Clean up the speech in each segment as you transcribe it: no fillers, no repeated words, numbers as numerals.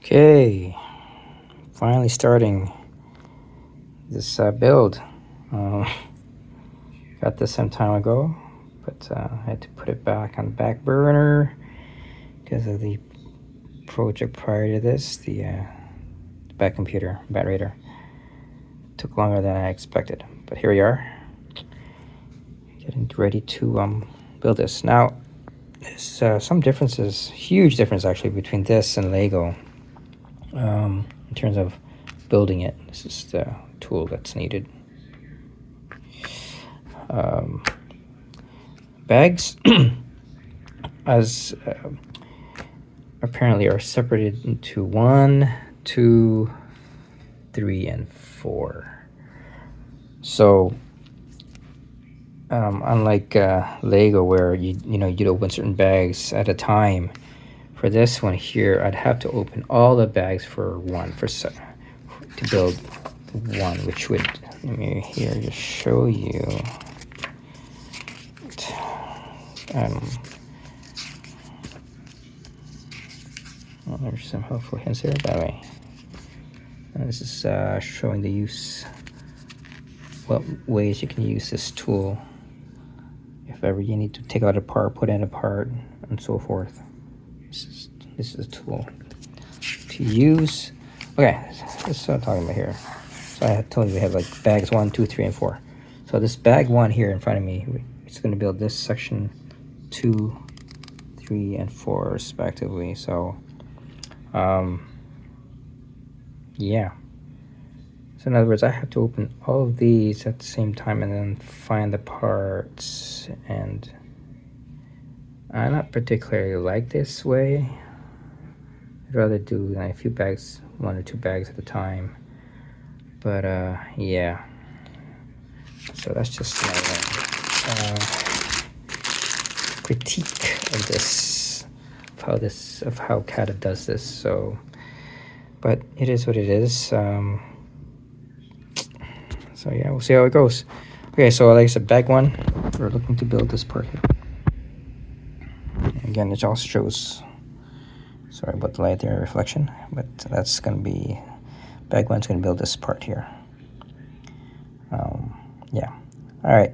Okay, finally starting this build. Got this some time ago, but I had to put it back on the back burner because of the project prior to this, the back computer, bat radar. Took longer than I expected, but here we are, getting ready to build this. Now, there's some differences, huge difference actually, between this and Lego. In terms of building it, this is the tool that's needed. Bags, as apparently, are separated into 1, 2, 3, and 4. So, unlike Lego, where you'd open certain bags at a time, for this one here, I'd have to open all the bags for to build one, which would, let me here just show you. Well, there's some helpful hints here, by the way. This is showing the use, what ways you can use this tool if ever you need to take out a part, put in a part, and so forth. This is a tool to use. Okay, this is what I'm talking about here. So I had told you we have like bags 1, 2, 3, and 4. So this bag 1 here in front of me, it's going to build this section 2, 3, and 4 respectively. So, yeah. So in other words, I have to open all of these at the same time and then find the parts. And I not particularly like this way. I'd rather do like a few bags, 1 or 2 bags at a time. But yeah. So that's just my critique of this, of how CaDA does this. So, but it is what it is. So yeah, we'll see how it goes. Okay, so like I said, bag 1, we're looking to build this part here. Again, it also shows, sorry about the light there, reflection, but that's going to be, bag 1's going to build this part here. Yeah, all right.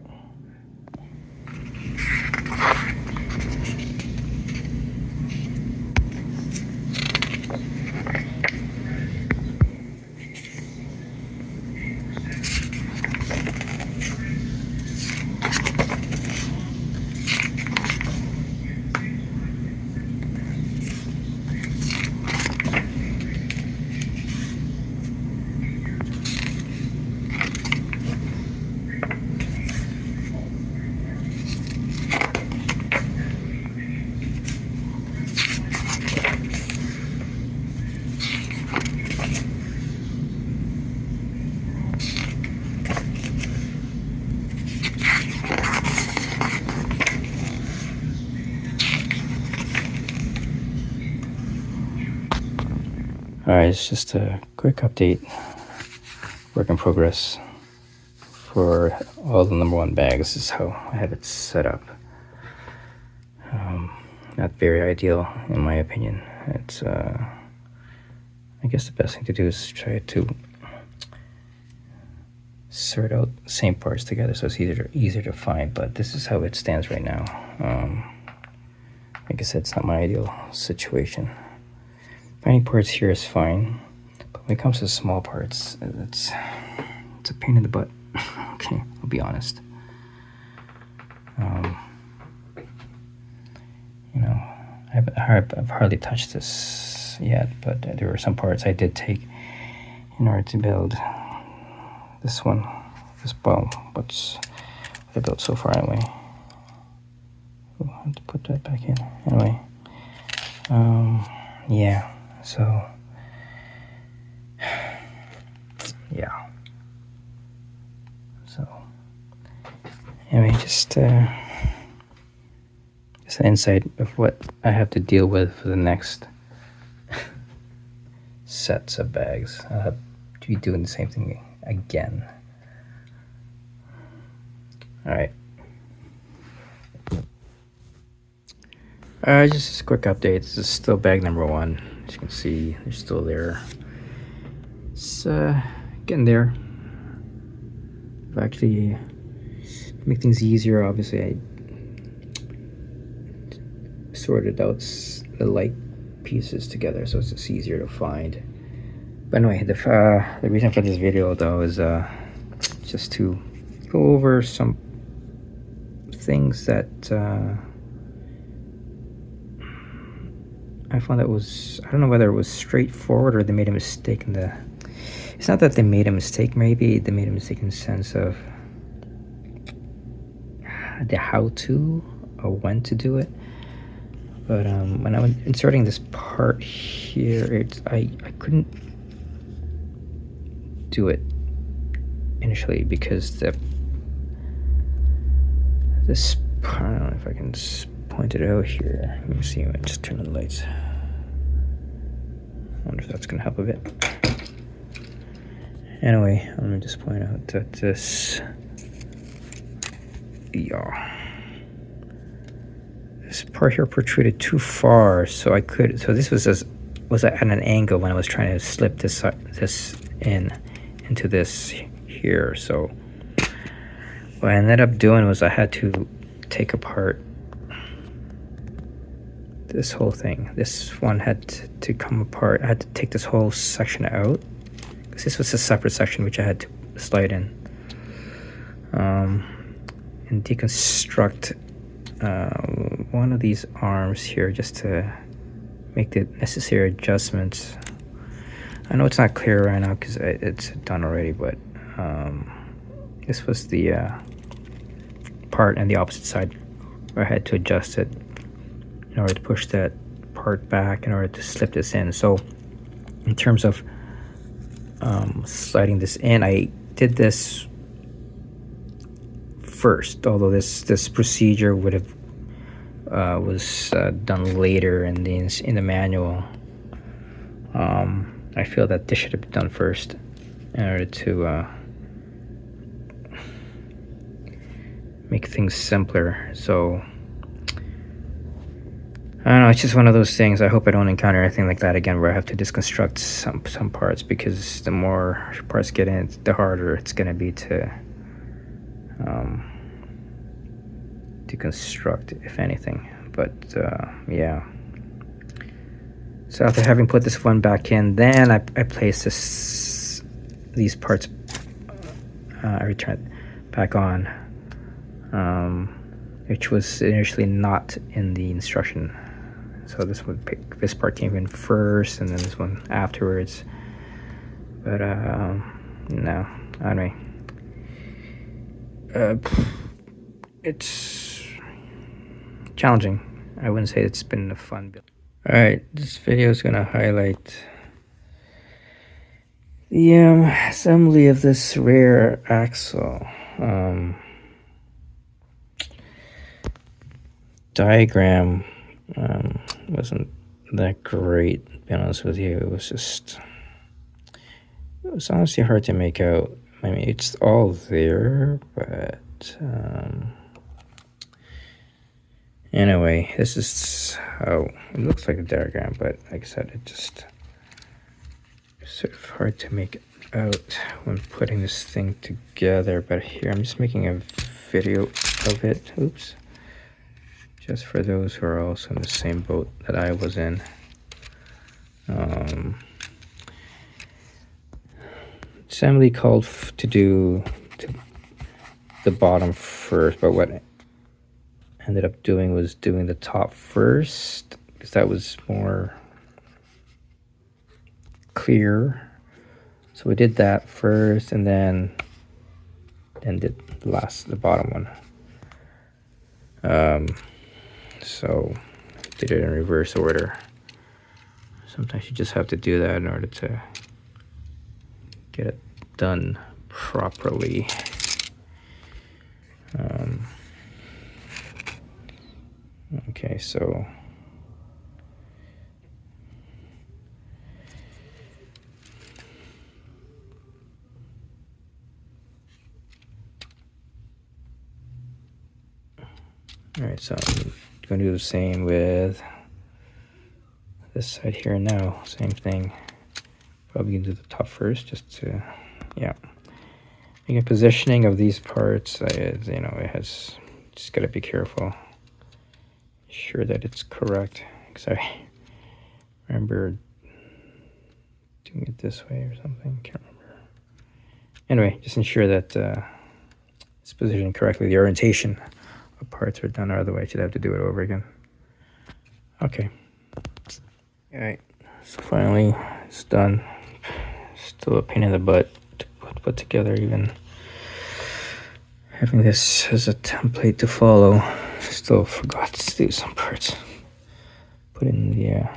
Alright, it's just a quick update, work in progress for all the number 1 bags. This is how I have it set up. Not very ideal in my opinion. It's I guess the best thing to do is try to sort out the same parts together so it's easier to find, but this is how it stands right now. Like I said, it's not my ideal situation. Finding parts here is fine, but when it comes to small parts, it's a pain in the butt. Okay, I'll be honest. I've hardly touched this yet, but there were some parts I did take in order to build this one, this bow, what I built so far anyway. I'll have to put that back in anyway. Yeah. So, yeah. So, anyway, just an insight of what I have to deal with for the next sets of bags. I'll have to be doing the same thing again. All right. Just a quick update. This is still bag number 1. As you can see, they're still there. It's getting there. I've actually make things easier. Obviously, I sorted out the light pieces together, so it's just easier to find. But anyway, the reason for this video though is just to go over some things that I found that was, I don't know whether it was straightforward or they made a mistake in the, it's not that they made a mistake, maybe they made a mistake in the sense of the how to or when to do it. But when I was inserting this part here, I couldn't do it initially because this, I don't know if I can point it out here. Let me see. Let me just turn on the lights. I wonder if that's gonna help a bit. Anyway, let me just point out that this, this part here protruded too far, so I could. So this was at an angle when I was trying to slip this into this here. So what I ended up doing was I had to take apart this whole thing. This one had to come apart. I had to take this whole section out because this was a separate section which I had to slide in and deconstruct one of these arms here just to make the necessary adjustments. I know it's not clear right now because it's done already, but this was the part on the opposite side where I had to adjust it in order to push that part back in order to slip this in. So in terms of sliding this in, I did this first, although this procedure would have was done later in the manual. I feel that this should have been done first in order to make things simpler. So I don't know, it's just one of those things. I hope I don't encounter anything like that again where I have to deconstruct some parts, because the more parts get in, the harder it's going to be to deconstruct, if anything. But yeah. So after having put this one back in, then I placed these parts, I returned back on, which was initially not in the instruction. So this part came in first, and then this one afterwards. But no, anyway, it's challenging. I wouldn't say it's been a fun build. All right, this video is gonna highlight the assembly of this rear axle. Diagram wasn't that great, to be honest with you. It was honestly hard to make out. I mean, it's all there, but anyway, this is how it looks like a diagram, but like I said, it's sort of hard to make it out when putting this thing together. But here, I'm just making a video of it. Oops. Just for those who are also in the same boat that I was in. Assembly called to do the bottom first, but what I ended up doing was doing the top first, because that was more clear. So we did that first, and then did the bottom one. So did it in reverse order. Sometimes you just have to do that in order to get it done properly. Okay, so all right, so I'm going to do the same with this side here now, same thing. Probably do the top first, just to, yeah. Making positioning of these parts, you know, it has, just gotta be careful. Sure that it's correct, because I remember doing it this way or something, can't remember. Anyway, just ensure that it's positioned correctly. The orientation of parts are done, otherwise you'd have to do it over again. Okay. Alright, so finally it's done. Still a pain in the butt to put together, even having this as a template to follow. Still forgot to do some parts. Put in the,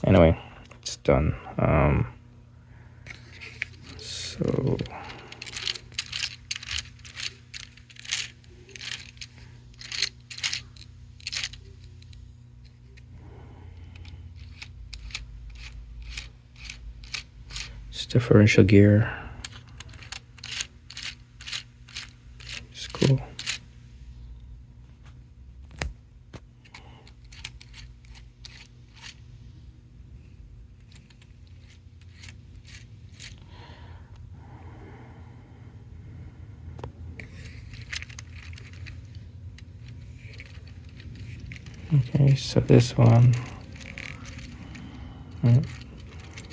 anyway, it's done. So it's differential gear. It's cool. Okay, so this one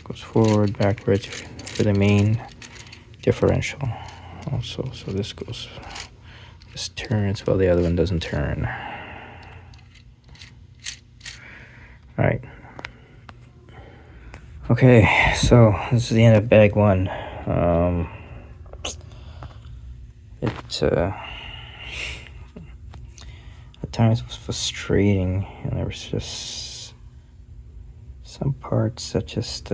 goes forward, backwards for the main differential. Also, so this turns while the other one doesn't turn. All right. Okay, so this is the end of bag one. At times it was frustrating, and there was just some parts that just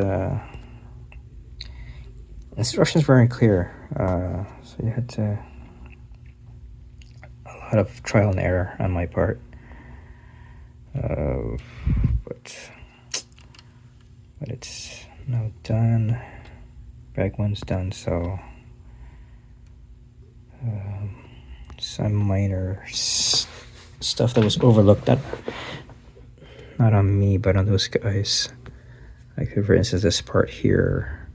instructions weren't clear. So you had to a lot of trial and error on my part. But it's now done. Bag one's done, so some minor stuff that was overlooked, not on me, but on those guys. Like, for instance, this part here,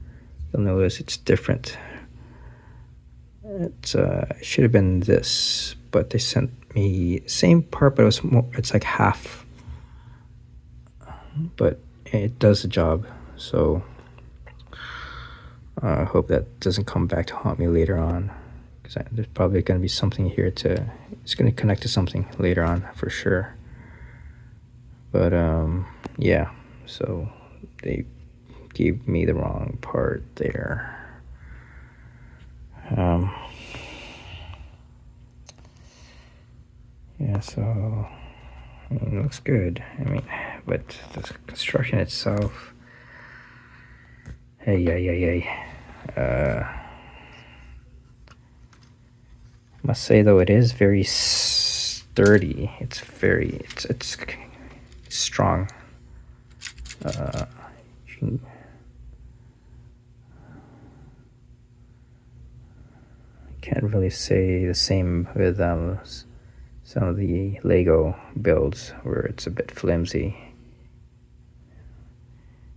you'll notice it's different. It should have been this, but they sent me same part, but it was more, it's like half. But it does the job, so I hope that doesn't come back to haunt me later on, because there's probably going to be something here it's going to connect to something later on for sure. But yeah, so they gave me the wrong part there. Yeah, so I mean, it looks good. I mean, but the construction itself, hey. Must say though, it is very sturdy. It's strong. Can't really say the same with some of the Lego builds where it's a bit flimsy,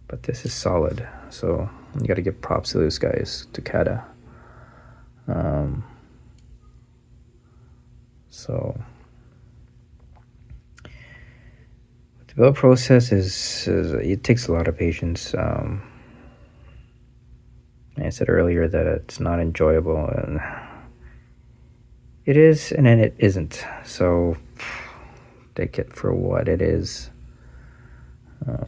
but this is solid, so you got to give props to those guys, to CaDA. So the build process is it takes a lot of patience. I said earlier that it's not enjoyable, and it is, and then it isn't. So take it for what it is. I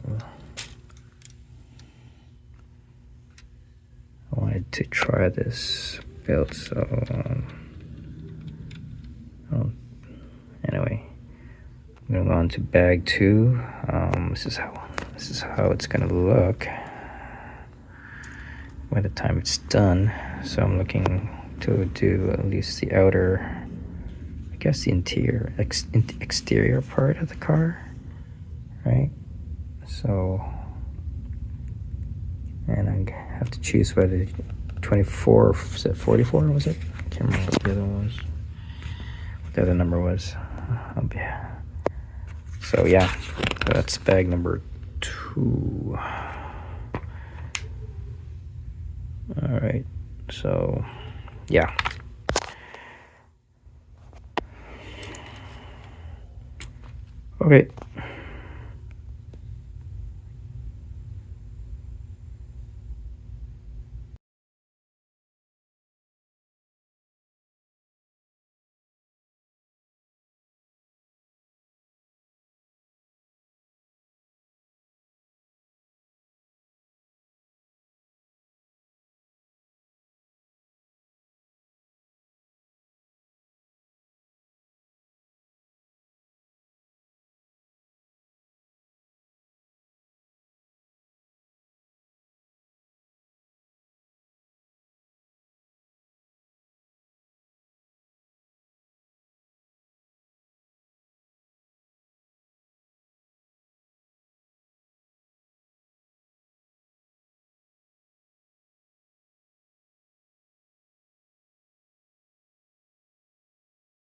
wanted to try this build, so anyway, I'm gonna go on to bag two. This is how it's gonna look by the time it's done. So I'm looking to do at least the outer, I guess the interior, exterior part of the car, right? So, and I have to choose whether 24, is it 44, was it? I can't remember what the other one was. What the other number was. So yeah, so that's bag number 2. Ooh. All right, so yeah. Okay.